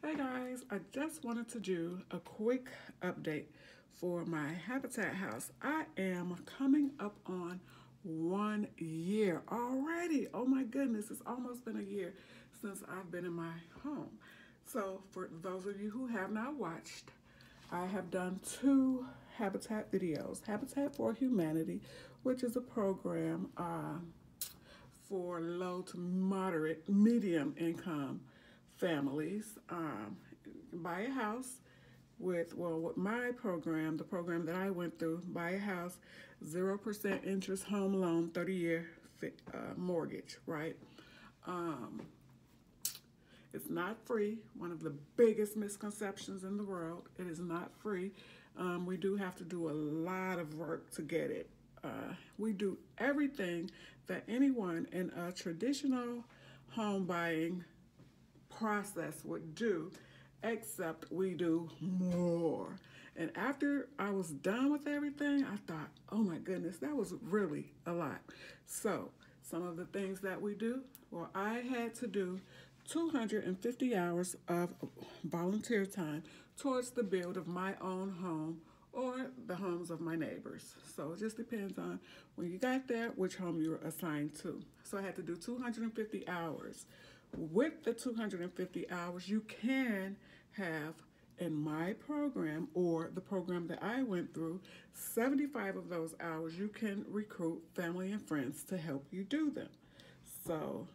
Hey guys, I just wanted to do a quick update for my Habitat house. I am coming up on 1 year already. Oh my goodness, it's almost been a year since I've been in my home. So, for those of you who have not watched, I have done two Habitat videos Habitat for Humanity, which is a program for low to moderate, medium income families. Buy a house with my program, the program that I went through, buy a house, 0% interest home loan, 30-year mortgage, right? Um, it's not free. One of the biggest misconceptions in the world. It is not free. We do have to do a lot of work to get it. We do everything that anyone in a traditional home buying process would do, except we do more. And after I was done with everything, I thought, oh my goodness, that was really a lot. So, some of the things that we do, well, I had to do 250 hours of volunteer time towards the build of my own home or the homes of my neighbors. So it just depends on when you got there, which home you were assigned to. So I had to do 250 hours. With the 250 hours, you can have in my program or the program that I went through, 75 of those hours you can recruit family and friends to help you do them. So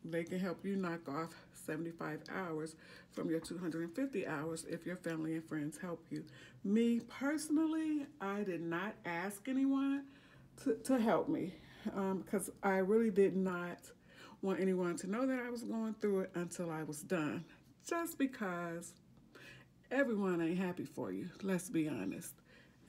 they can help you knock off 75 hours from your 250 hours if your family and friends help you. Me personally, I did not ask anyone to help me because I really did not want anyone to know that I was going through it until I was done. Just because everyone ain't happy for you, let's be honest.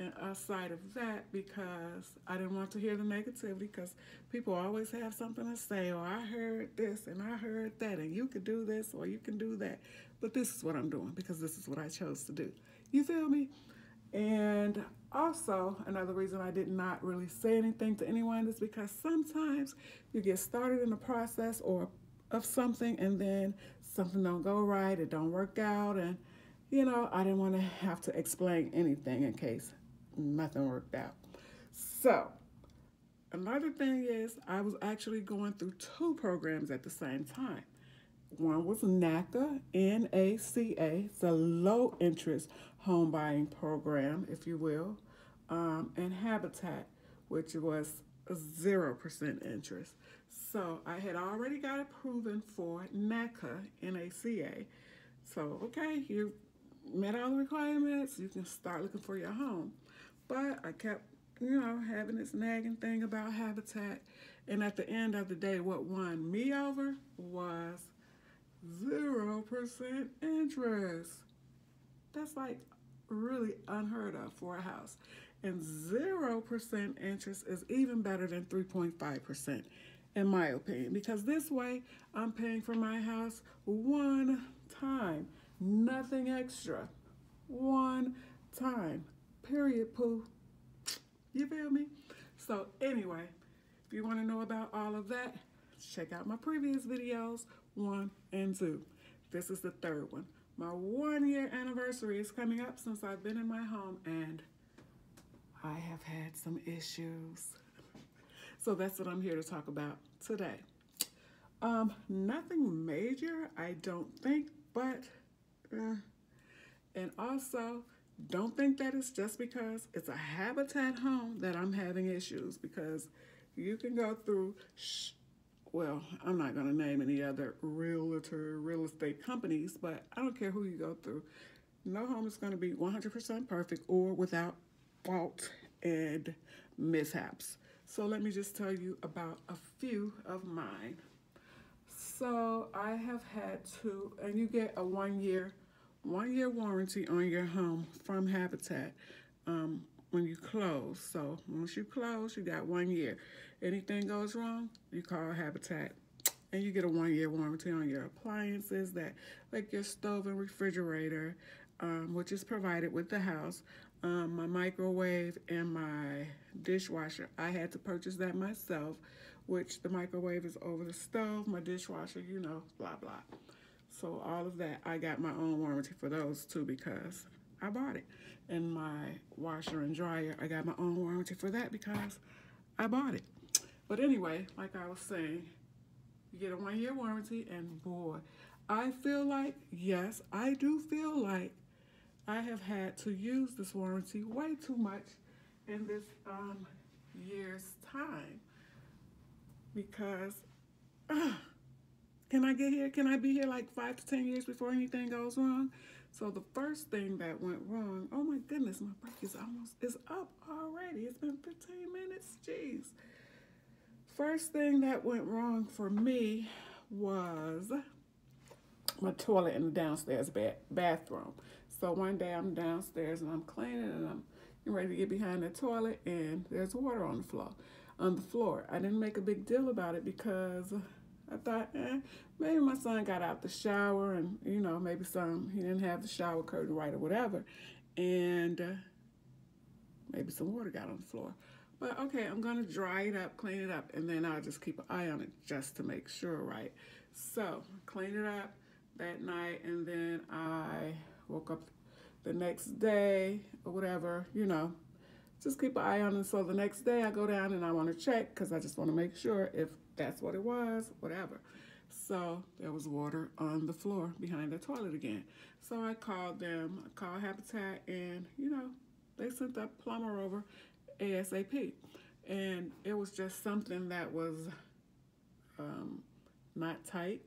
And aside of that, because I didn't want to hear the negativity, because people always have something to say, or I heard this and I heard that, and you could do this or you can do that. But this is what I'm doing because this is what I chose to do. You feel me? And also, another reason I did not really say anything to anyone is because sometimes you get started in the process or of something and then something don't go right, it don't work out, and I didn't want to have to explain anything in case nothing worked out. So, another thing is I was actually going through two programs at the same time. One was NACA, NACA. It's a low interest home buying program, if you will, and Habitat, which was 0% interest. So I had already got approved for NACA, NACA. So, okay, you met all the requirements, you can start looking for your home. But I kept, having this nagging thing about Habitat. And at the end of the day, what won me over was 0% interest. That's like really unheard of for a house. And 0% interest is even better than 3.5%, in my opinion, because this way I'm paying for my house one time, nothing extra. One time. Period, poo. You feel me? So, anyway, if you want to know about all of that, check out my previous videos, 1 and 2. This is the third one. My 1 year anniversary is coming up since I've been in my home, and I have had some issues. So that's what I'm here to talk about today. Nothing major, I don't think, but and also don't think that it's just because it's a Habitat home that I'm having issues, because you can go through well, I'm not going to name any other real estate companies, but I don't care who you go through. No home is going to be 100% perfect or without fault and mishaps. So let me just tell you about a few of mine. So I have had to, and you get a 1 year warranty on your home from Habitat when you close. So once you close, you got 1 year. Anything goes wrong, you call Habitat, and you get a 1 year warranty on your appliances, that like your stove and refrigerator, which is provided with the house. My microwave and my dishwasher, I had to purchase that myself, which the microwave is over the stove, my dishwasher, blah, blah. So all of that, I got my own warranty for those too because I bought it. And my washer and dryer, I got my own warranty for that because I bought it. But anyway, like I was saying, you get a 1-year warranty, and boy, I feel like, yes, I do feel like I have had to use this warranty way too much in this year's time because can I get here? Can I be here like 5 to 10 years before anything goes wrong? So the first thing that went wrong, oh my goodness, my break is up already. It's been 15 minutes, jeez. First thing that went wrong for me was my toilet in the downstairs bathroom. So one day I'm downstairs and I'm cleaning and I'm ready to get behind the toilet and there's water on the floor. I didn't make a big deal about it because I thought, maybe my son got out the shower and, you know, maybe he didn't have the shower curtain right or whatever. And maybe some water got on the floor. But okay, I'm going to dry it up, clean it up, and then I'll just keep an eye on it just to make sure, right? So, clean it up that night, and then I woke up the next day or whatever, you know, just keep an eye on it. So the next day I go down and I want to check because I just want to make sure if that's what it was, whatever. So there was water on the floor behind the toilet again. So I called Habitat, and, you know, they sent that plumber over ASAP. And it was just something that was not tight.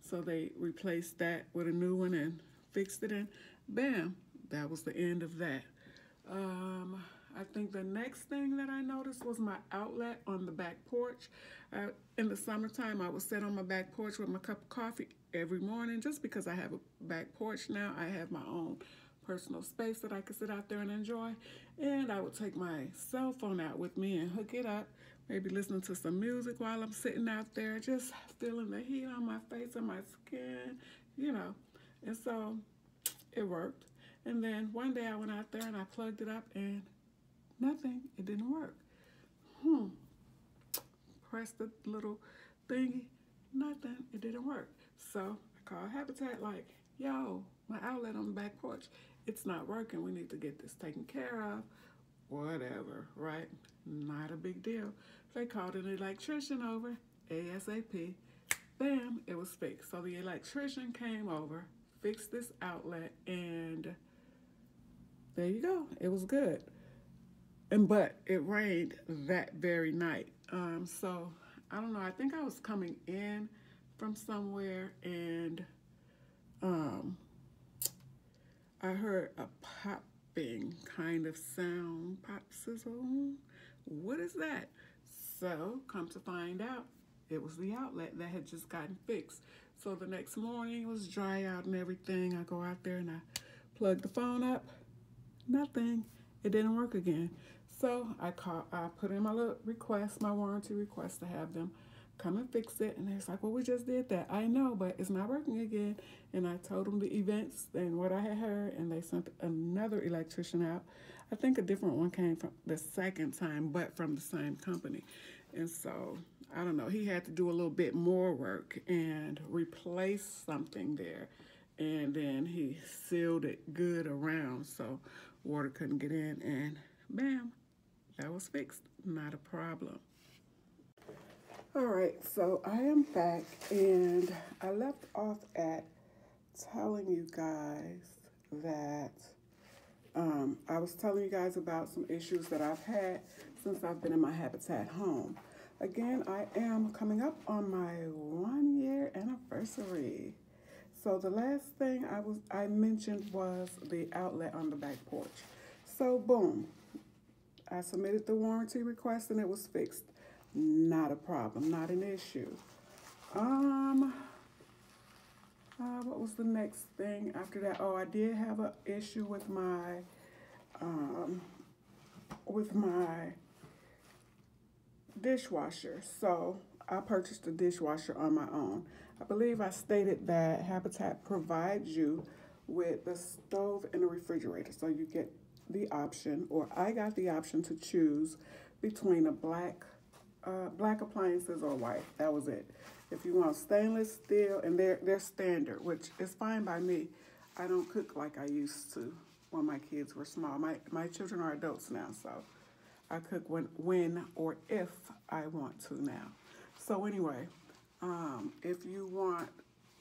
So they replaced that with a new one and fixed it, and bam, that was the end of that. I think the next thing that I noticed was my outlet on the back porch. In the summertime, I would sit on my back porch with my cup of coffee every morning. Just because I have a back porch now, I have my own personal space that I could sit out there and enjoy. And I would take my cell phone out with me and hook it up, maybe listening to some music while I'm sitting out there, just feeling the heat on my face and my skin, you know. And so it worked. And then one day I went out there and I plugged it up and nothing, it didn't work. Pressed the little thingy, nothing, it didn't work. So I called Habitat like, yo, my outlet on the back porch, it's not working. We need to get this taken care of. Whatever, right? Not a big deal. They called an electrician over, ASAP. Bam, it was fixed. So the electrician came over, fixed this outlet, and there you go. It was good. But it rained that very night. So I don't know. I think I was coming in from somewhere, and I heard a popping kind of sound. Pop sizzle. What is that? So come to find out, it was the outlet that had just gotten fixed. So the next morning, it was dry out and everything. I go out there and I plug the phone up. Nothing. It didn't work again. So I put in my little request, my warranty request, to have them come and fix it. And they're like, well, we just did that. I know, but it's not working again. And I told them the events and what I had heard, and they sent another electrician out. I think a different one came from the second time, but from the same company. And so, I don't know, he had to do a little bit more work and replace something there. And then he sealed it good around so water couldn't get in, and bam, that was fixed. Not a problem. All right, so I am back, and I left off at telling you guys that I was telling you guys about some issues that I've had since I've been in my Habitat home. Again, I am coming up on my 1-year anniversary. So the last thing I mentioned was the outlet on the back porch. So boom, I submitted the warranty request and it was fixed. Not a problem, not an issue. What was the next thing after that? Oh, I did have an issue with my dishwasher. So I purchased a dishwasher on my own. I believe I stated that Habitat provides you with the stove and the refrigerator. So you get the option, or I got the option to choose between a black appliances or white. That was it. If you want stainless steel, and they're standard, which is fine by me. I don't cook like I used to when my kids were small. My children are adults now, so I cook when or if I want to now. So anyway, if you want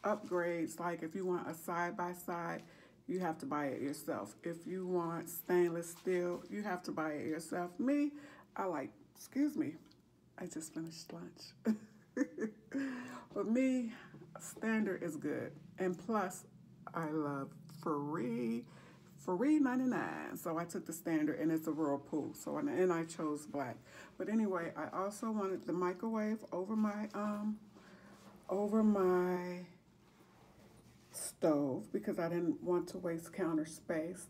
upgrades, like if you want a side by side, you have to buy it yourself. If you want stainless steel, you have to buy it yourself. Me, I like, excuse me, I just finished lunch. But me, standard is good. And plus, I love free 99. So I took the standard, and it's a Whirlpool. So and I chose black. But anyway, I also wanted the microwave over my stove because I didn't want to waste counter space.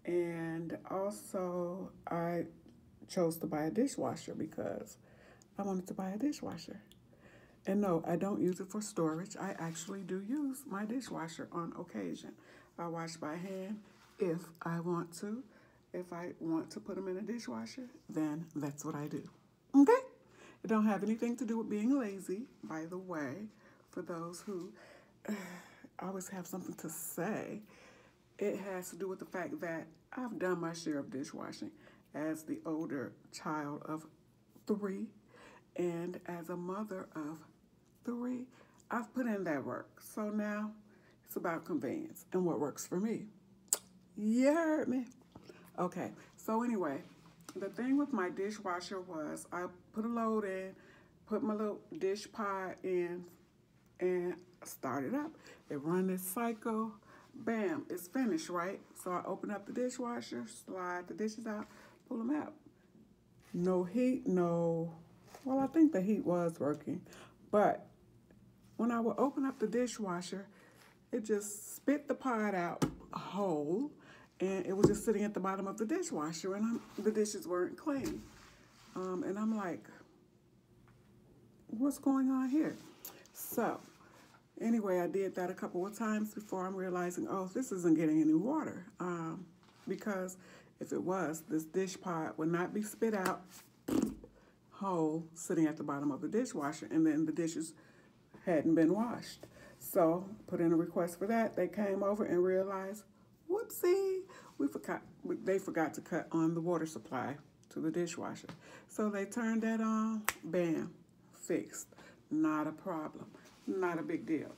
And also I chose to buy a dishwasher because I wanted to buy a dishwasher. And no, I don't use it for storage. I actually do use my dishwasher on occasion. I wash by hand if I want to. If I want to put them in a dishwasher, then that's what I do. Okay? It don't have anything to do with being lazy, by the way, for those who always have something to say. It has to do with the fact that I've done my share of dishwashing as the older child of 3 and as a mother of 3. I've put in that work. So now it's about convenience and what works for me. You heard me? Okay, so anyway, the thing with my dishwasher was I put a load in, put my little dish pot in, and start it up. It run this cycle, bam, it's finished, right? So I open up the dishwasher, slide the dishes out, pull them out. No heat, well, I think the heat was working, but when I would open up the dishwasher, it just spit the pot out whole, and it was just sitting at the bottom of the dishwasher, and the dishes weren't clean. And I'm like, what's going on here? So anyway, I did that a couple of times before I'm realizing, oh, this isn't getting any water. Because if it was, this dish pot would not be spit out whole, sitting at the bottom of the dishwasher, and then the dishes hadn't been washed. So put in a request for that. They came over and realized, whoopsie, they forgot to cut on the water supply to the dishwasher. So they turned that on, bam, fixed. Not a problem, not a big deal.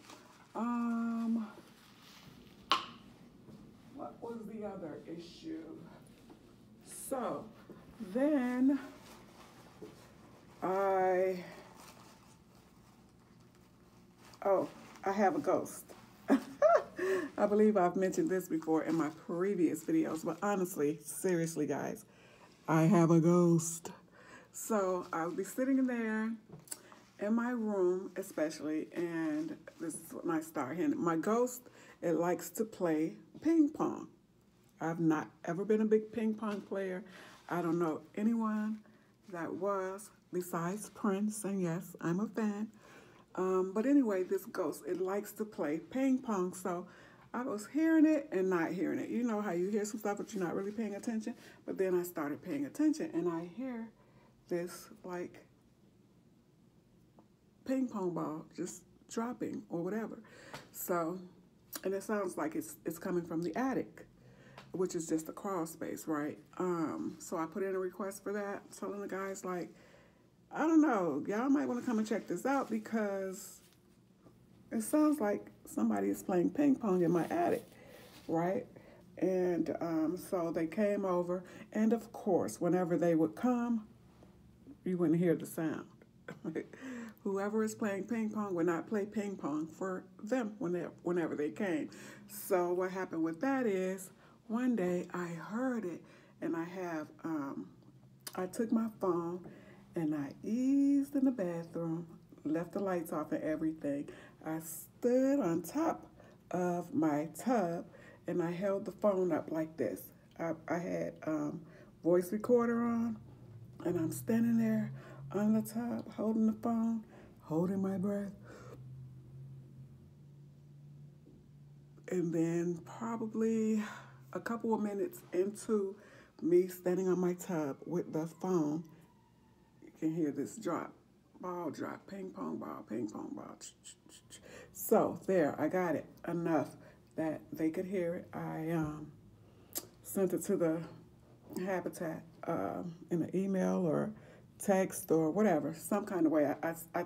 What was the other issue? So then I have a ghost. I believe I've mentioned this before in my previous videos, but honestly, seriously, guys, I have a ghost. So I'll be sitting there in my room, especially, and this is when I start hearing it. My ghost, it likes to play ping pong. I've not ever been a big ping pong player. I don't know anyone that was, besides Prince, and yes, I'm a fan. But anyway, this ghost, it likes to play ping pong. So I was hearing it and not hearing it. You know how you hear some stuff but you're not really paying attention? But then I started paying attention and I hear this like ping pong ball just dropping or whatever. So, and it sounds like it's coming from the attic, which is just a crawl space, right? So I put in a request for that, telling the guys like, I don't know, y'all might want to come and check this out because it sounds like somebody is playing ping pong in my attic, right? And so they came over, and of course, whenever they would come, you wouldn't hear the sound. Whoever is playing ping pong would not play ping pong for them whenever they came. So what happened with that is, one day I heard it, and I took my phone and I eased in the bathroom, left the lights off and everything. I stood on top of my tub and I held the phone up like this. I had voice recorder on, and I'm standing there on the tub holding the phone, holding my breath. And then probably a couple of minutes into me standing on my tub with the phone, you can hear this drop. ball drop, ping pong ball, ping pong ball. So there, I got it enough that they could hear it. I sent it to the Habitat in an email or text or whatever, some kind of way. I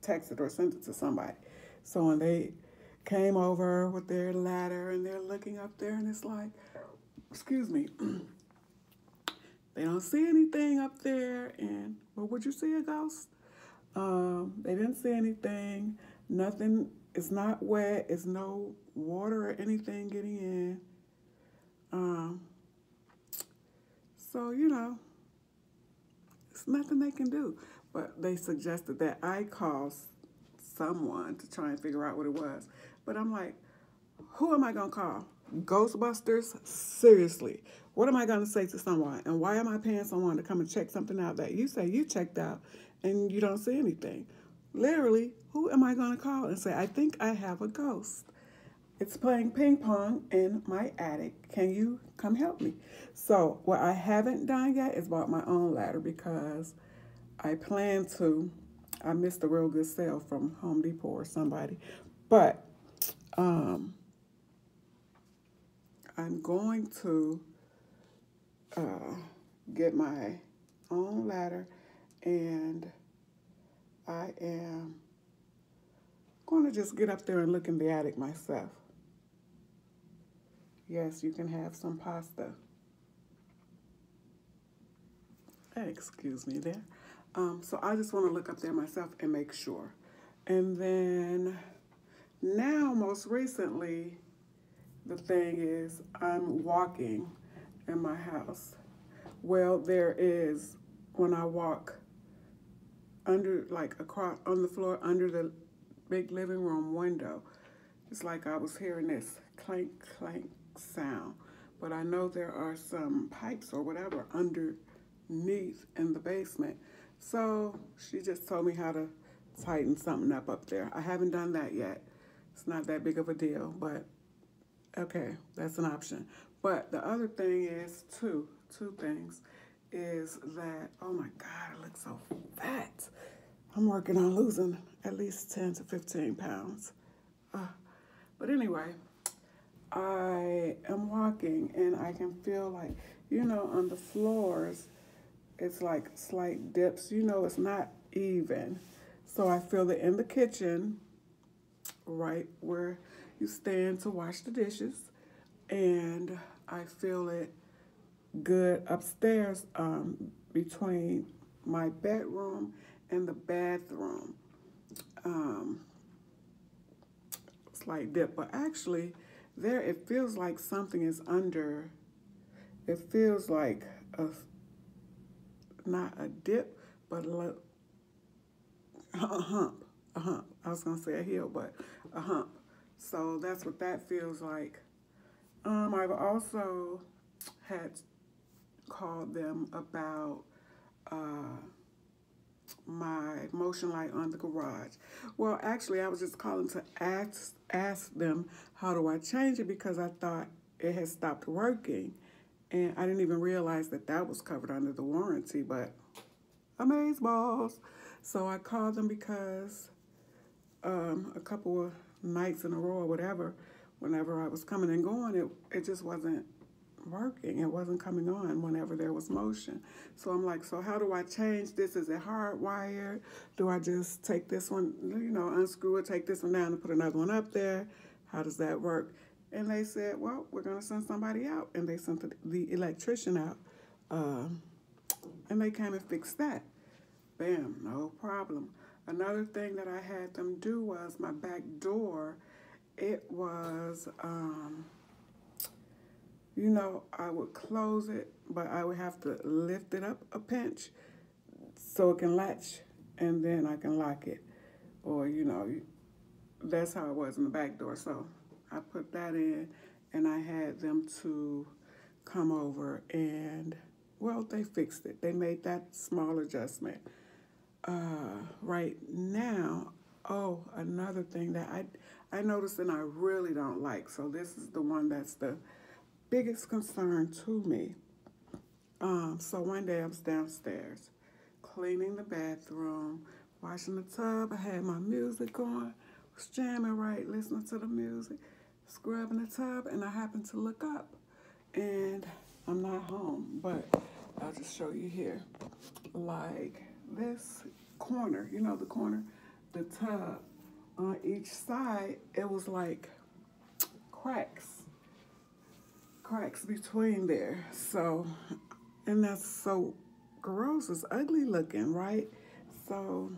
texted or sent it to somebody. So when they came over with their ladder and they're looking up there, and it's like, excuse me, they don't see anything up there. And well, would you see a ghost? They didn't see anything. Nothing. It's not wet. It's no water or anything getting in. So it's nothing they can do. But they suggested that I call someone to try and figure out what it was. But I'm like, who am I gonna call? Ghostbusters? Seriously. What am I gonna say to someone? And why am I paying someone to come and check something out that you say you checked out and you don't see anything? Literally, who am I gonna call and say, I think I have a ghost? It's playing ping pong in my attic. Can you come help me? So what I haven't done yet is bought my own ladder because I plan to. I missed a real good sale from Home Depot or somebody. But I'm going to get my own ladder, and I am going to just get up there and look in the attic myself. Yes, you can have some pasta. Excuse me there. So I just want to look up there myself and make sure. And then now, most recently, the thing is I'm walking in my house. Well, there is, when I walk under, like across, on the floor under the big living room window, it's like I was hearing this clank, clank sound. But I know there are some pipes or whatever underneath in the basement. So she just told me how to tighten something up there. I haven't done that yet. It's not that big of a deal, but okay, that's an option. But the other thing is, two things, is that, oh my God, I look so fat. I'm working on losing at least 10 to 15 pounds. But anyway, I am walking and I can feel like, on the floors, it's like slight dips. It's not even. So I feel it in the kitchen, right where you stand to wash the dishes. And I feel it good upstairs between my bedroom and the bathroom. Slight dip. But actually, there it feels like something is under. It feels like not a dip, but a hump. A hump. I was going to say a heel, but a hump. So that's what that feels like. I've also had called them about my motion light on the garage. Well, actually, I was just calling to ask them how do I change it because I thought it had stopped working. And I didn't even realize that was covered under the warranty, but amazeballs. So I called them because a couple of nights in a row or whatever, whenever I was coming and going, it just wasn't working. It wasn't coming on whenever there was motion. So I'm like, so how do I change this? Is it hardwired? Do I just take this one, unscrew it, take this one down and put another one up there? How does that work? And they said, well, we're going to send somebody out. And they sent the electrician out. And they came and fixed that. Bam, no problem. Another thing that I had them do was my back door. It was, I would close it, but I would have to lift it up a pinch so it can latch, and then I can lock it. Or, that's how it was in the back door. So I put that in, and I had them to come over, and, well, they fixed it. They made that small adjustment. Right now, another thing that I noticed and I really don't like, so this is the one that's the biggest concern to me. So one day I was downstairs cleaning the bathroom, washing the tub. I had my music on, was jamming, right, listening to the music, scrubbing the tub, and I happened to look up, and I'm not home, but I'll just show you here. Like this corner, you know, the corner, the tub, on each side, it was like cracks between there. So, and that's so gross. It's ugly looking, right? So,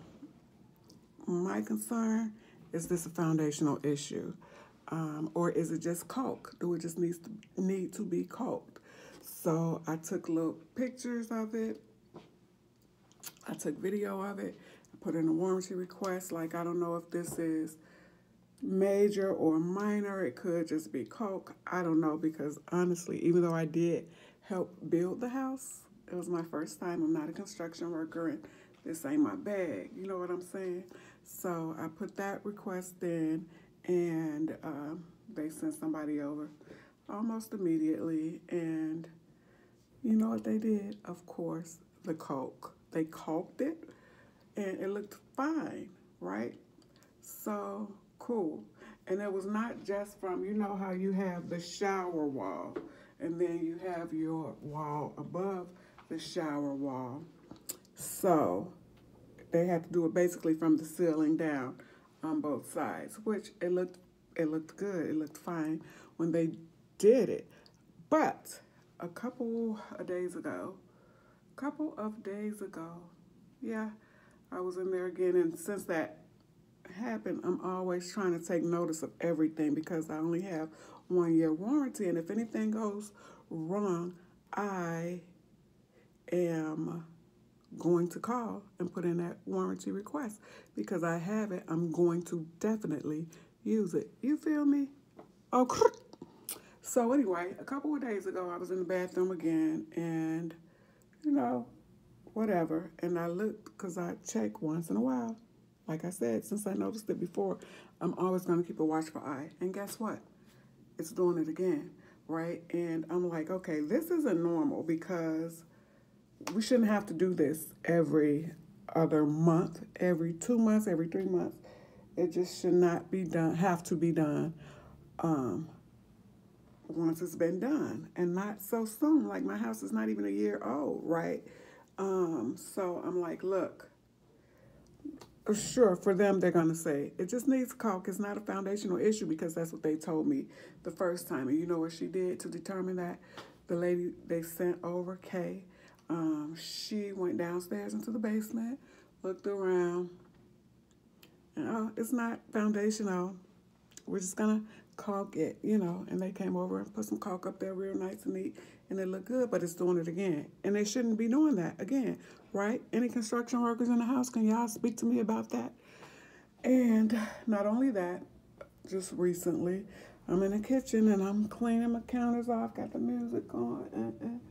my concern is this a foundational issue? Or is it just caulk? Do it just need to be caulked? So I took little pictures of it. I took video of it. I put in a warranty request. Like, I don't know if this is major or minor. It could just be caulk. I don't know, because honestly, even though I did help build the house, it was my first time. I'm not a construction worker, and this ain't my bag. You know what I'm saying? So I put that request in, and they sent somebody over almost immediately. And you know what they did? Of course, the caulk. They caulked it, and it looked fine, right? So cool. And it was not just from, you know how you have the shower wall, and then you have your wall above the shower wall. So they had to do it basically from the ceiling down on both sides, which it looked good. It looked fine when they did it. But a couple of days ago, yeah, I was in there again, and since that happened, I'm always trying to take notice of everything, because I only have 1 year warranty, and if anything goes wrong, I am going to call and put in that warranty request, because I have it. I'm going to definitely use it. You feel me? Oh, so anyway, a couple of days ago, I was in the bathroom again, and you know, whatever. And I looked, because I check once in a while. Like I said, since I noticed it before, I'm always going to keep a watchful eye. And guess what? It's doing it again, right? And I'm like, okay, this isn't normal, because we shouldn't have to do this every other month, every 2 months, every 3 months. It just should not be done, have to be done once it's been done, and not so soon. Like, my house is not even a year old, right? So I'm like, look, sure, for them, they're going to say, it just needs caulk. It's not a foundational issue, because that's what they told me the first time. And you know what she did to determine that? The lady they sent over, Kay, she went downstairs into the basement, looked around, and oh, it's not foundational. We're just going to caulk it, you know. And they came over and put some caulk up there real nice and neat, and it looked good, but it's doing it again. And they shouldn't be doing that again, right? Any construction workers in the house, can y'all speak to me about that? And not only that, just recently, I'm in the kitchen and I'm cleaning my counters off, got the music on,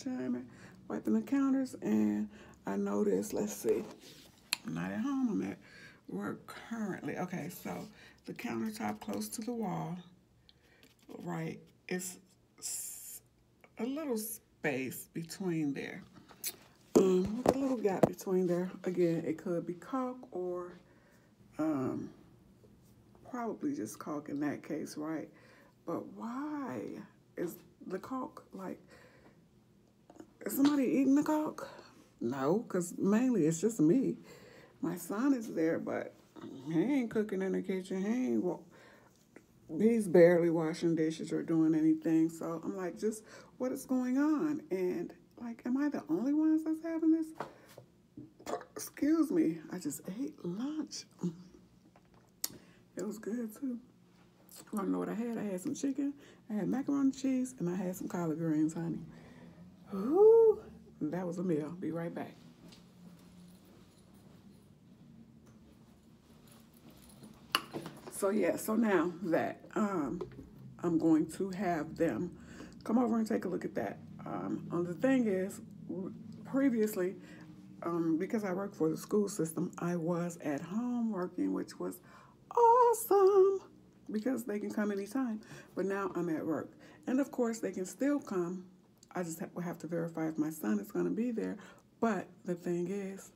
chiming, wiping the counters, and I noticed, let's see, I'm not at home, I'm at work currently. Okay, so the countertop close to the wall, right, it's a little space between there. With a little gap between there. Again, it could be caulk, or probably just caulk in that case, right? But why is the caulk, like, is somebody eating the caulk? No, because mainly it's just me. My son is there, but he ain't cooking in the kitchen. He's barely washing dishes or doing anything. So I'm like, just what is going on? And like, am I the only ones that's having this? Excuse me. I just ate lunch. It was good too. You want to know what I had? I had some chicken, I had macaroni and cheese, and I had some collard greens, honey. Ooh, that was a meal. Be right back. So yeah, so now that I'm going to have them come over and take a look at that. The thing is, previously, because I work for the school system, I was at home working, which was awesome, because they can come anytime. But now I'm at work. And of course, they can still come. I just will have to verify if my son is going to be there, But the thing is,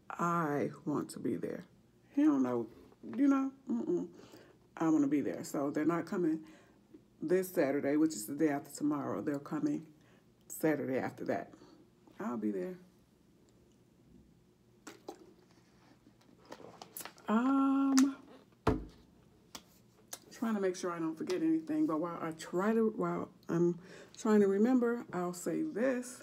I want to be there. He don't know, I want to be there. So they're not coming this Saturday, which is the day after tomorrow. They're coming Saturday after that. I'll be there. Trying to make sure I don't forget anything, but while I'm trying to remember, I'll say this.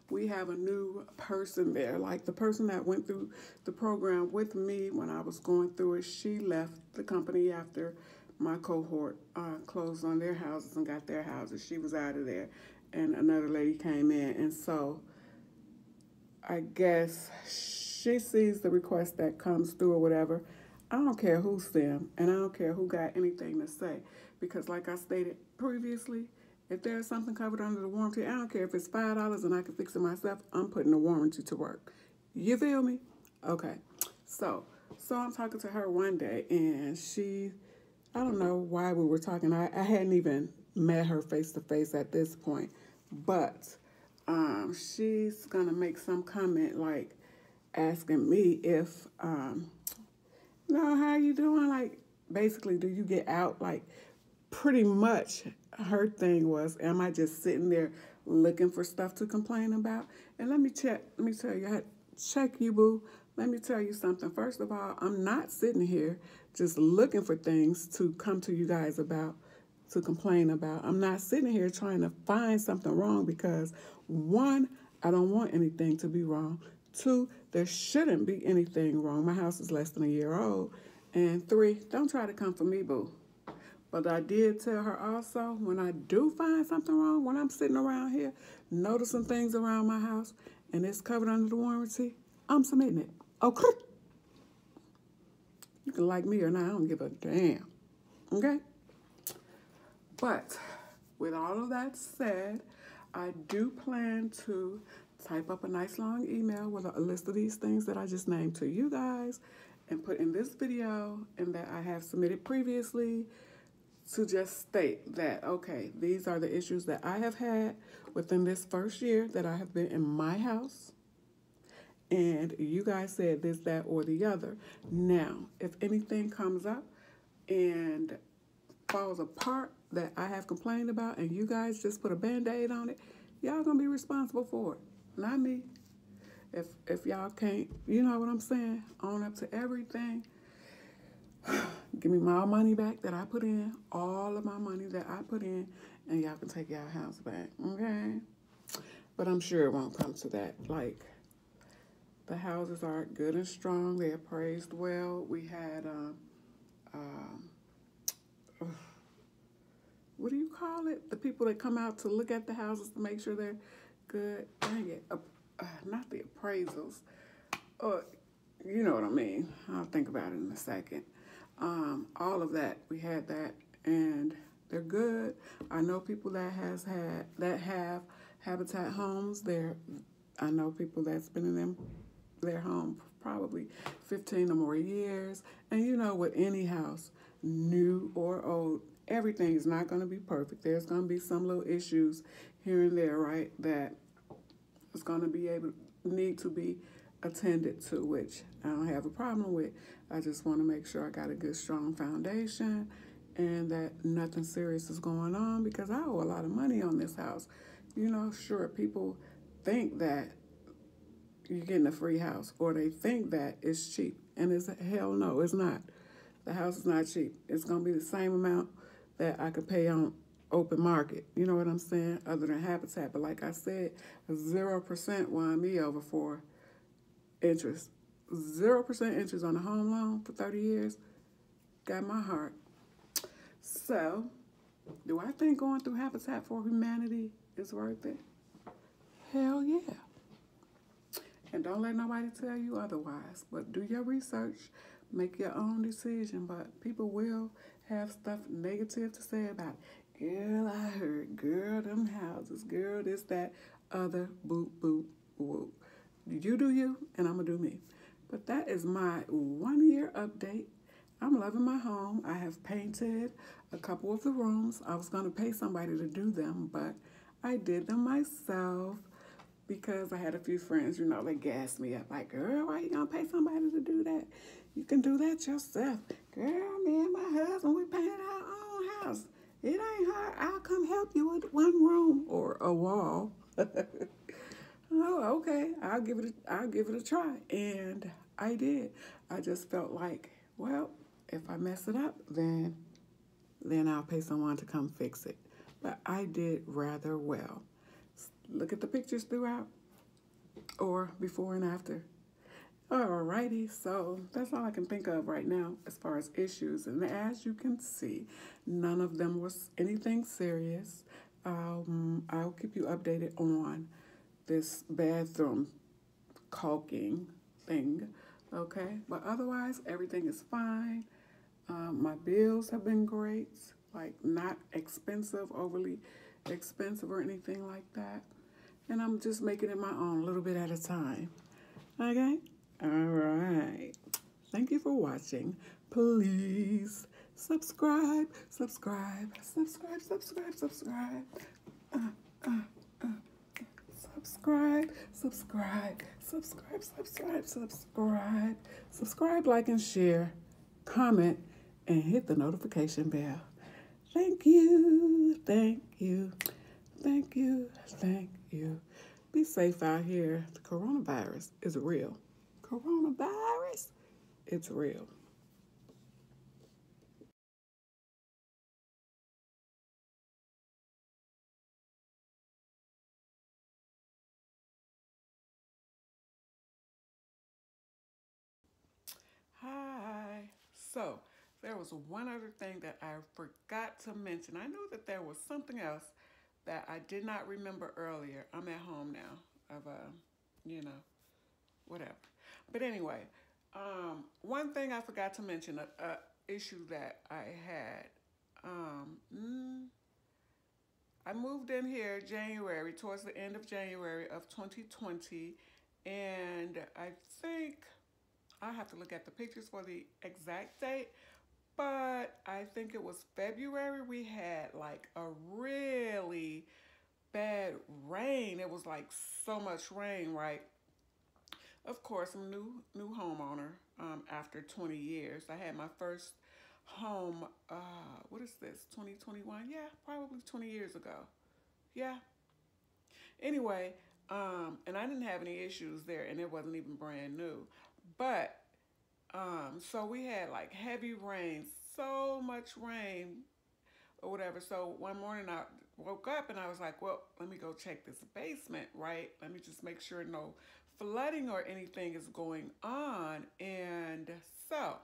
We have a new person there. Like the person that went through the program with me when I was going through it, she left the company after my cohort closed on their houses and got their houses. She was out of there, and another lady came in, and so I guess she sees the request that comes through or whatever. I don't care who's them, and I don't care who got anything to say, because like I stated previously, if there's something covered under the warranty, I don't care if it's $5 and I can fix it myself, I'm putting the warranty to work. You feel me? Okay. So I'm talking to her one day, and I don't know why we were talking. I hadn't even met her face to face at this point, but she's going to make some comment like asking me if, how you doing? Like, basically, do you get out? Like, pretty much her thing was, am I just sitting there looking for stuff to complain about? And let me tell you, check you, boo. Let me tell you something. First of all, I'm not sitting here just looking for things to come to you guys about, to complain about. I'm not sitting here trying to find something wrong because, one, I don't want anything to be wrong. Two, there shouldn't be anything wrong. My house is less than a year old. And three, don't try to come for me, boo. But I did tell her also, when I do find something wrong, when I'm sitting around here noticing things around my house and it's covered under the warranty, I'm submitting it. Okay? You can like me or not, I don't give a damn. Okay? But with all of that said, I do plan to type up a nice long email with a list of these things that I just named to you guys and put in this video and that I have submitted previously to just state that, okay, these are the issues that I have had within this first year that I have been in my house. And you guys said this, that, or the other. Now, if anything comes up and falls apart that I have complained about and you guys just put a Band-Aid on it, y'all gonna be responsible for it, not me. If y'all can't, you know what I'm saying, own up to everything, give me my money back that I put in, all of my money that I put in, and y'all can take y'all house back, okay? But I'm sure it won't come to that. Like, the houses are good and strong. They appraised well. We had, what do you call it? The people that come out to look at the houses to make sure they're good. Dang it. Not the appraisals. You know what I mean. I'll think about it in a second. All of that. We had that, and they're good. I know people that have Habitat homes. I know people that's been in their home probably 15 or more years. And you know, with any house, new or old, everything is not going to be perfect. There's going to be some little issues here and there, right, that is going to need to be attended to, which I don't have a problem with. I just want to make sure I got a good, strong foundation and that nothing serious is going on, because I owe a lot of money on this house. You know, sure, people think that you're getting a free house, or they think that it's cheap, and it's hell no, it's not. The house is not cheap. It's going to be the same amount that I could pay on open market. You know what I'm saying? Other than Habitat. But like I said, 0% won me over for interest. 0% interest on a home loan for 30 years. Got my heart. So, do I think going through Habitat for Humanity is worth it? Hell yeah. And don't let nobody tell you otherwise. But do your research. Make your own decision. But people will have stuff negative to say about it. Girl, I heard. Girl, them houses. Girl, this, that, other. Boop, boop, whoop. You do you, and I'm going to do me. But that is my 1 year update. I'm loving my home. I have painted a couple of the rooms. I was going to pay somebody to do them, but I did them myself. because I had a few friends, you know, they gassed me up like, girl, why you gonna pay somebody to do that? You can do that yourself. Girl, me and my husband, we painted our own house. It ain't hard. I'll come help you with one room or a wall. Oh, okay. I'll give it a try. And I did. I just felt like, well, if I mess it up, then I'll pay someone to come fix it. But I did rather well. Look at the pictures throughout or before and after. Alrighty, so that's all I can think of right now as far as issues. And as you can see, none of them was anything serious. I'll keep you updated on this bathroom caulking thing, okay? But otherwise, everything is fine. My bills have been great, like not expensive, overly expensive or anything like that. And I'm just making it my own, a little bit at a time. Okay? All right. Thank you for watching. Please subscribe, subscribe, subscribe, subscribe, subscribe. Subscribe, subscribe, subscribe, subscribe, subscribe. Subscribe, like, and share. Comment, and hit the notification bell. Thank you, thank you, thank you, thank you. Be safe out here. The coronavirus is real. Coronavirus, it's real. Hi. So, there was one other thing that I forgot to mention. I knew that there was something else that I did not remember earlier. I'm at home now. You know, whatever. But anyway, one thing I forgot to mention, a issue that I had. I moved in here January, towards the end of January of 2020, and I think I have to look at the pictures for the exact date, but I think it was February. We had like a really bad rain. It was like so much rain, right? Of course, I'm a new homeowner after 20 years. I had my first home, what is this, 2021? Yeah, probably 20 years ago. Yeah. Anyway, and I didn't have any issues there, and it wasn't even brand new. But so we had like heavy rain, so much rain or whatever. So one morning I woke up and I was like, well, let me go check this basement, right? Let me just make sure no flooding or anything is going on. And so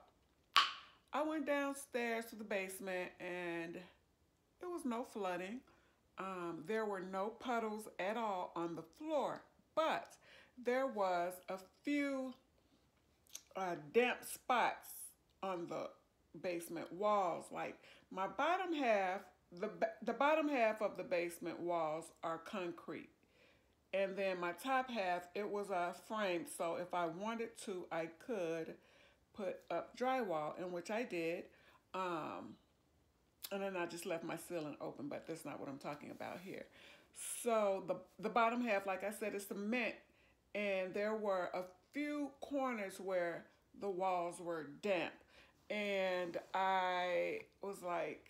I went downstairs to the basement and there was no flooding. There were no puddles at all on the floor, but there was a few damp spots on the basement walls. Like my bottom half, the bottom half of the basement walls are concrete, and then my top half, it was a frame. So if I wanted to, I could put up drywall, in which I did. And then I just left my ceiling open, but that's not what I'm talking about here. So the bottom half, like I said, is cement, and there were a few corners where the walls were damp, and I was like,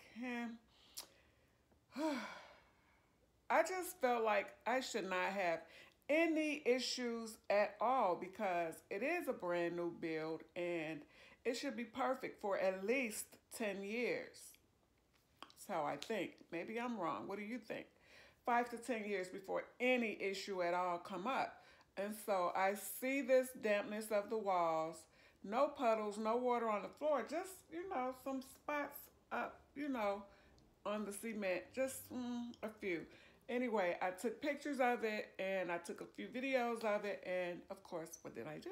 I just felt like I should not have any issues at all because it is a brand new build and it should be perfect for at least 10 years. That's how I think. Maybe I'm wrong. What do you think? 5 to 10 years before any issue at all come up. And so I see this dampness of the walls, no puddles, no water on the floor, just, some spots up, on the cement, just a few. Anyway, I took pictures of it and I took a few videos of it. And of course, what did I do?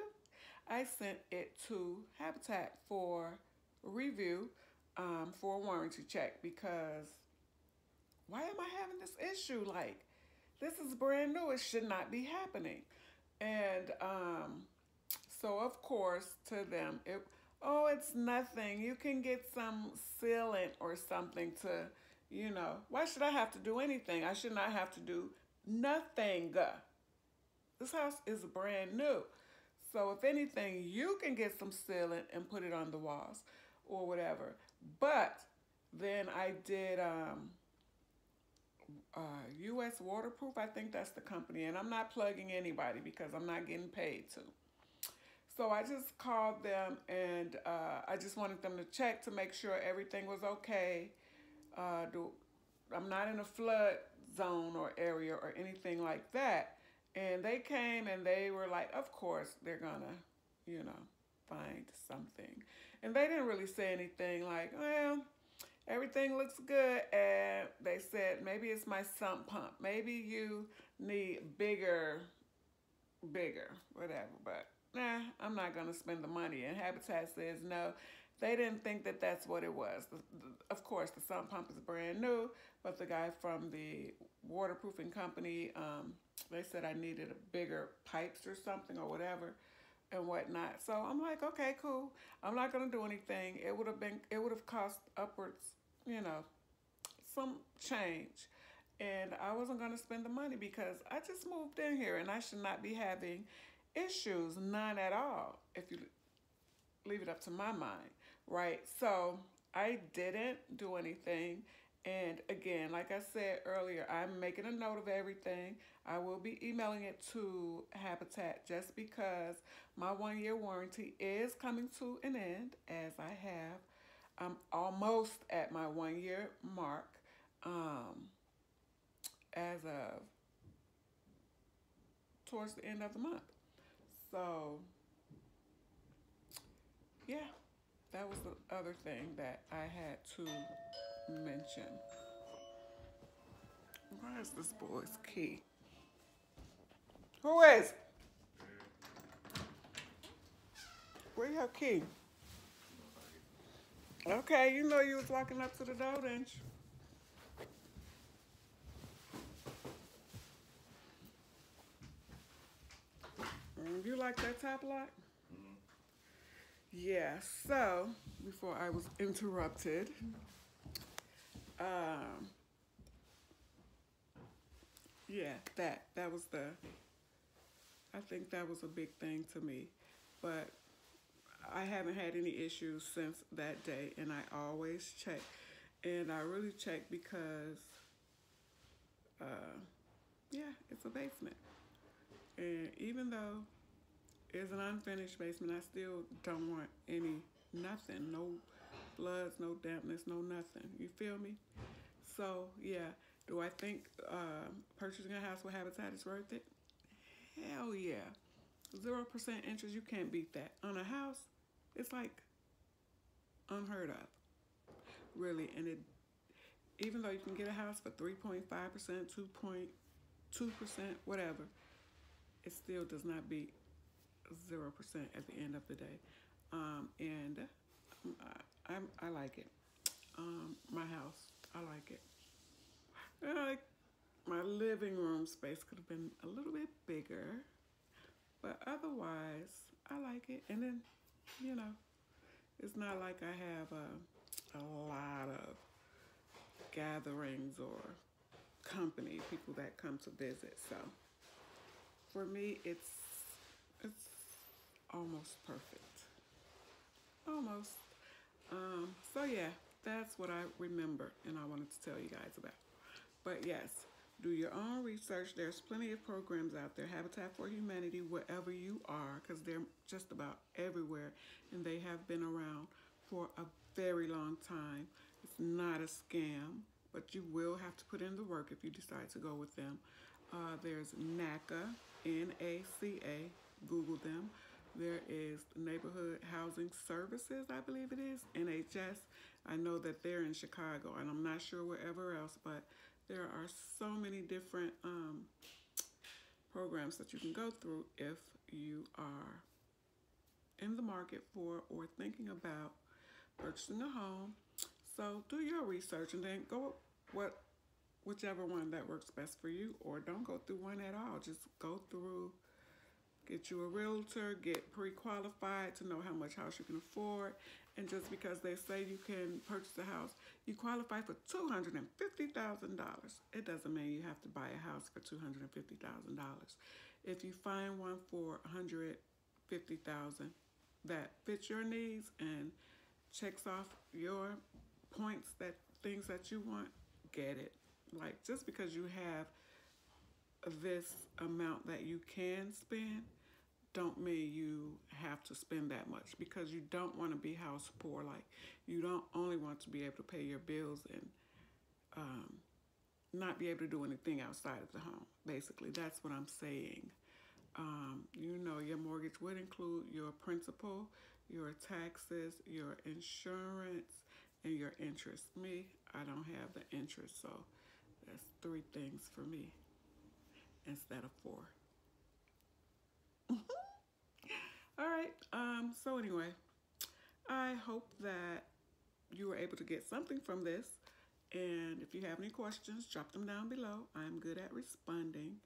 I sent it to Habitat for review, for a warranty check, because why am I having this issue? Like, this is brand new. It should not be happening. And so, of course, to them, it's nothing. You can get some sealant or something to, why should I have to do anything? I should not have to do nothing. This house is brand new. So if anything, you can get some sealant and put it on the walls or whatever. But then I did U.S. Waterproof. I think that's the company. And I'm not plugging anybody because I'm not getting paid to. So I just called them and I just wanted them to check to make sure everything was okay. I'm not in a flood zone or area or anything like that. And they came and they were like, of course, they're gonna, find something. And they didn't really say anything like, well, everything looks good. And they said, maybe it's my sump pump. Maybe you need bigger, whatever. But nah, I'm not gonna spend the money. And Habitat says no. They didn't think that that's what it was. Of course, the sump pump is brand new, but the guy from the waterproofing company, they said I needed a bigger pipes or something or whatever and whatnot. So I'm like, okay, cool. I'm not gonna do anything. It would have cost upwards, some change. And I wasn't gonna spend the money because I just moved in here and I should not be having issues, none at all, if you leave it up to my mind, right? So I didn't do anything. And again, like I said earlier, I'm making a note of everything. I will be emailing it to Habitat just because my 1-year warranty is coming to an end as I'm almost at my 1-year mark as of towards the end of the month. So yeah, that was the other thing that I had to mention. Where's this boy's key? Who is it? Where your key? Okay, you know you was walking up to the door, didn't you? You like that top lock? Yeah, so before I was interrupted, yeah, that was I think that was a big thing to me, but I haven't had any issues since that day, and I always check, and I really check because, yeah, it's a basement, and even though it's an unfinished basement, I still don't want nothing, no floods, no dampness, no nothing. You feel me? So yeah, do I think purchasing a house with Habitat is worth it? Hell yeah. 0% interest, you can't beat that. On a house, it's like unheard of, really. And even though you can get a house for 3.5%, 2.2%, whatever, it still does not beat 0% at the end of the day. And I like it. My house, I like it. Like my living room space could have been a little bit bigger, but otherwise I like it. And then, it's not like I have a lot of gatherings or company, people that come to visit. So for me, it's almost perfect. Almost. So yeah, that's what I remember and I wanted to tell you guys about. But yes, do your own research. There's plenty of programs out there. Habitat for Humanity, wherever you are, because they're just about everywhere, and they have been around for a very long time. It's not a scam, but you will have to put in the work if you decide to go with them. There's NACA, N-A-C-A, Google them. There is Neighborhood Housing Services, I believe it is, NHS. I know that they're in Chicago, and I'm not sure wherever else, but there are so many different programs that you can go through if you are in the market for or thinking about purchasing a home. So do your research and then go whichever one that works best for you, or don't go through one at all. Just go through, get you a realtor, get pre-qualified to know how much house you can afford. And just because they say you can purchase a house, you qualify for $250,000. It doesn't mean you have to buy a house for $250,000. If you find one for 150,000 that fits your needs and checks off your points, that things that you want, get it. Like, just because you have this amount that you can spend, don't mean you have to spend that much, because you don't want to be house poor. Like, you don't only want to be able to pay your bills and not be able to do anything outside of the home. Basically, that's what I'm saying. You know, your mortgage would include your principal, your taxes, your insurance, and your interest. Me, I don't have the interest, so that's 3 things for me instead of 4. All right. So anyway, I hope that you were able to get something from this. And if you have any questions, drop them down below. I'm good at responding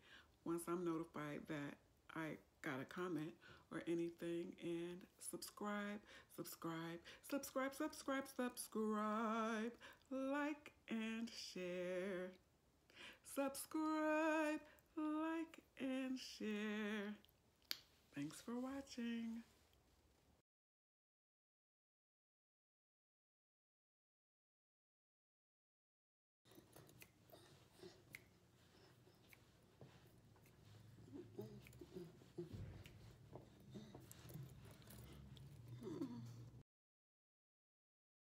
once I'm notified that I got a comment or anything. And subscribe, subscribe, subscribe, subscribe, subscribe, like and share. Subscribe, like and share. Thanks for watching.